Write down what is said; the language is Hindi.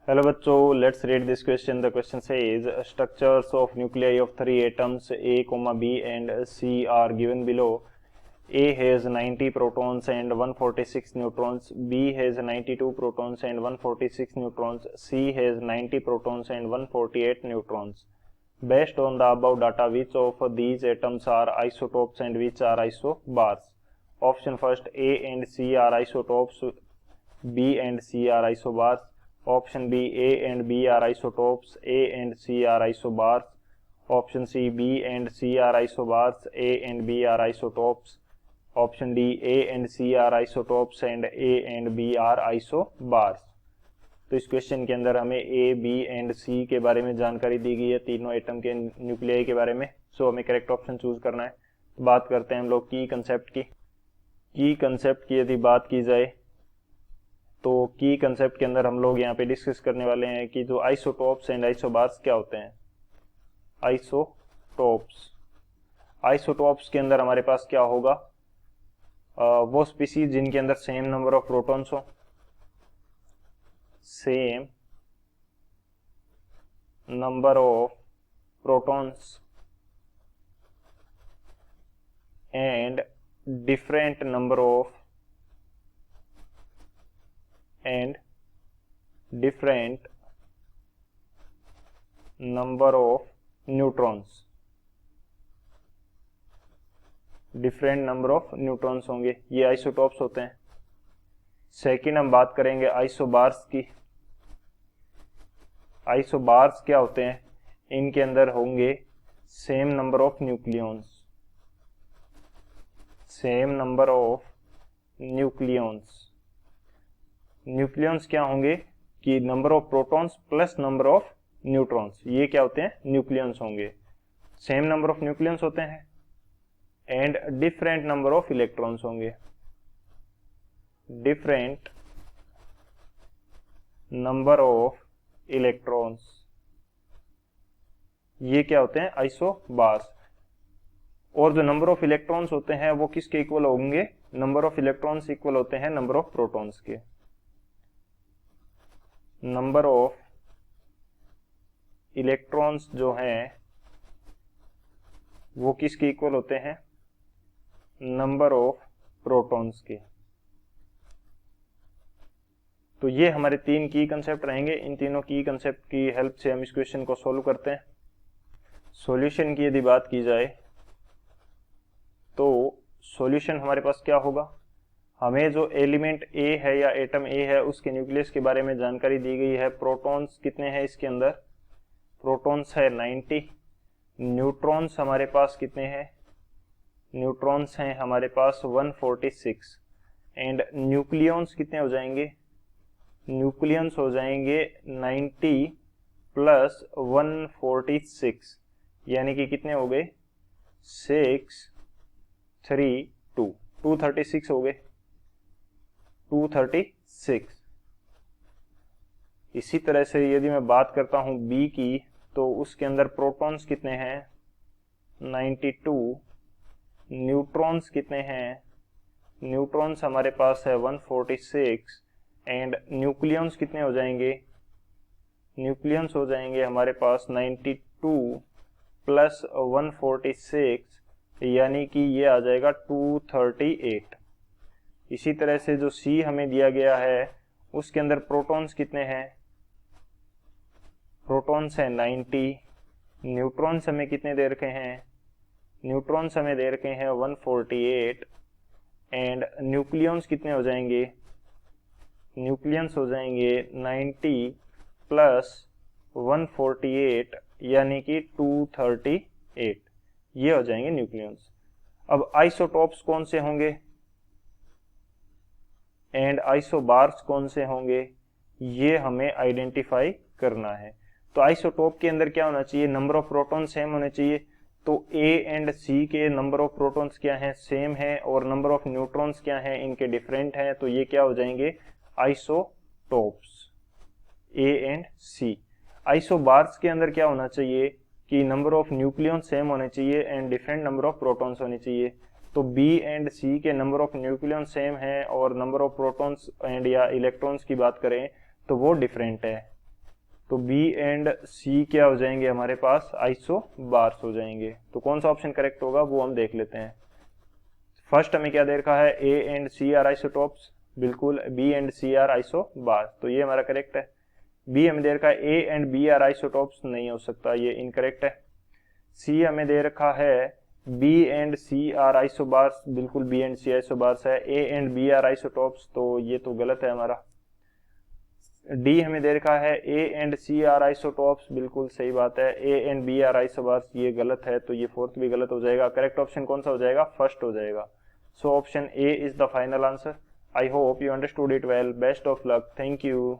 Hello बच्चों, let's read this question. The question says structures of nuclei of three atoms A, B and C are given below. A has 90 protons and 146 neutrons, B has 92 protons and 146 neutrons, C has 90 protons and 148 neutrons. Based on the above data, which of these atoms are isotopes and which are isobars? Option first, A and C are isotopes, B and C are isobars. Option B, A and B are isotopes, A and C are isobars. Option C, B and C are isobars, A and B are isotopes. Option D, A and C are isotopes and A and B are isobars. तो इस क्वेश्चन के अंदर हमें ए, बी एंड सी के बारे में जानकारी दी गई है, तीनों एटम के न्यूक्लियाई के बारे में। सो हमें करेक्ट ऑप्शन चूज करना है। तो बात करते हैं हम लोग की कंसेप्ट की यदि बात की जाए तो की कंसेप्ट के अंदर हम लोग यहाँ पे डिस्कस करने वाले हैं कि जो आइसोटोप्स एंड आइसोबार्स क्या होते हैं। आइसोटोप्स के अंदर हमारे पास क्या होगा, वो स्पीसीज जिनके अंदर सेम नंबर ऑफ प्रोटॉन्स हो, same number of protons and different number of neutrons, different number of neutrons होंगे, ये आइसोटोप्स होते हैं। सेकंड हम बात करेंगे आइसोबार्स की। आइसोबार्स क्या होते हैं, इनके अंदर होंगे same number of nucleons, same number of nucleons. Nucleons क्या होंगे कि number of protons plus number of neutrons, ये क्या होते हैं, न्यूक्लियॉन्स होंगे। सेम नंबर ऑफ न्यूक्लियॉन्स होते हैं and different number of electrons होंगे, डिफरेंट नंबर ऑफ इलेक्ट्रॉन्स, ये क्या होते हैं, आइसोबार्स। और जो नंबर ऑफ इलेक्ट्रॉन्स होते हैं वो किसके इक्वल होंगे, नंबर ऑफ इलेक्ट्रॉन्स इक्वल होते हैं नंबर ऑफ प्रोटॉन्स के। नंबर ऑफ इलेक्ट्रॉन्स जो हैं वो किसके इक्वल होते हैं, नंबर ऑफ प्रोटॉन्स के। तो ये हमारे तीन की कंसेप्ट रहेंगे। इन तीनों की कंसेप्ट की हेल्प से हम इस क्वेश्चन को सॉल्व करते हैं। सॉल्यूशन की यदि बात की जाए तो सॉल्यूशन हमारे पास क्या होगा, हमें जो एलिमेंट ए है या एटम ए है उसके न्यूक्लियस के बारे में जानकारी दी गई है। प्रोटॉन्स कितने हैं इसके अंदर, प्रोटॉन्स है 90। न्यूट्रॉन्स हमारे पास कितने हैं, न्यूट्रॉन्स हैं हमारे पास 146 एंड न्यूक्लियॉन्स कितने हो जाएंगे, न्यूक्लियंस हो जाएंगे 90 प्लस 146 यानी कि कितने हो गए, 236 हो गए, 236। इसी तरह से यदि मैं बात करता हूं बी की तो उसके अंदर प्रोटॉन्स कितने हैं 92, न्यूट्रॉन्स कितने हैं, न्यूट्रॉन्स हमारे पास है 146 एंड न्यूक्लियंस कितने हो जाएंगे, न्यूक्लियंस हो जाएंगे हमारे पास 92 प्लस 146 यानी कि ये आ जाएगा 238। इसी तरह से जो सी हमें दिया गया है उसके अंदर प्रोटॉन्स कितने हैं, प्रोटॉन्स है 90, न्यूट्रॉन्स हमें कितने दे रखे हैं, न्यूट्रॉन्स हमें दे रखे हैं 148 एंड न्यूक्लियंस कितने हो जाएंगे, न्यूक्लियंस हो जाएंगे 90 प्लस 148 यानी कि 238, ये हो जाएंगे न्यूक्लियंस। अब आइसोटोप्स कौन से होंगे एंड आइसोबार्स कौन से होंगे, ये हमें आइडेंटिफाई करना है। तो आइसोटोप के अंदर क्या होना चाहिए, नंबर ऑफ प्रोटॉन सेम होने चाहिए। तो ए एंड सी के नंबर ऑफ प्रोटॉन्स क्या हैं, सेम है, और नंबर ऑफ न्यूट्रॉन्स क्या हैं, इनके डिफरेंट हैं। तो ये क्या हो जाएंगे, isotopes, A and C. Isobars के अंदर क्या होना चाहिए कि नंबर ऑफ न्यूक्लियॉन्स सेम होने चाहिए and different number of protons होने चाहिए। तो बी एंड सी के नंबर ऑफ न्यूक्लियॉन सेम है और नंबर ऑफ प्रोटॉन्स एंड या इलेक्ट्रॉन्स की बात करें तो वो डिफरेंट है। तो बी एंड सी क्या हो जाएंगे हमारे पास, आइसोबार्स हो जाएंगे। तो कौन सा ऑप्शन करेक्ट होगा वो हम देख लेते हैं। फर्स्ट हमें क्या दे रखा है, A and C are isotopes, बिल्कुल B and C are isobars, तो ये हमारा करेक्ट है। बी हमें दे रखा है A and B are isotopes, नहीं हो सकता, ये इनकरेक्ट है। सी हमें दे रखा है B and C are isobars, बिल्कुल बी एंड सी आइसोबार्स है। A and B are isotopes, तो ये तो गलत है हमारा। डी हमें दे रखा है A and C are isotopes, बिल्कुल सही बात है। A and B are isobars, ये गलत है, तो ये फोर्थ भी गलत हो जाएगा। करेक्ट ऑप्शन कौन सा हो जाएगा, फर्स्ट हो जाएगा। So option A is the final answer. I hope you understood it well. Best of luck, thank you.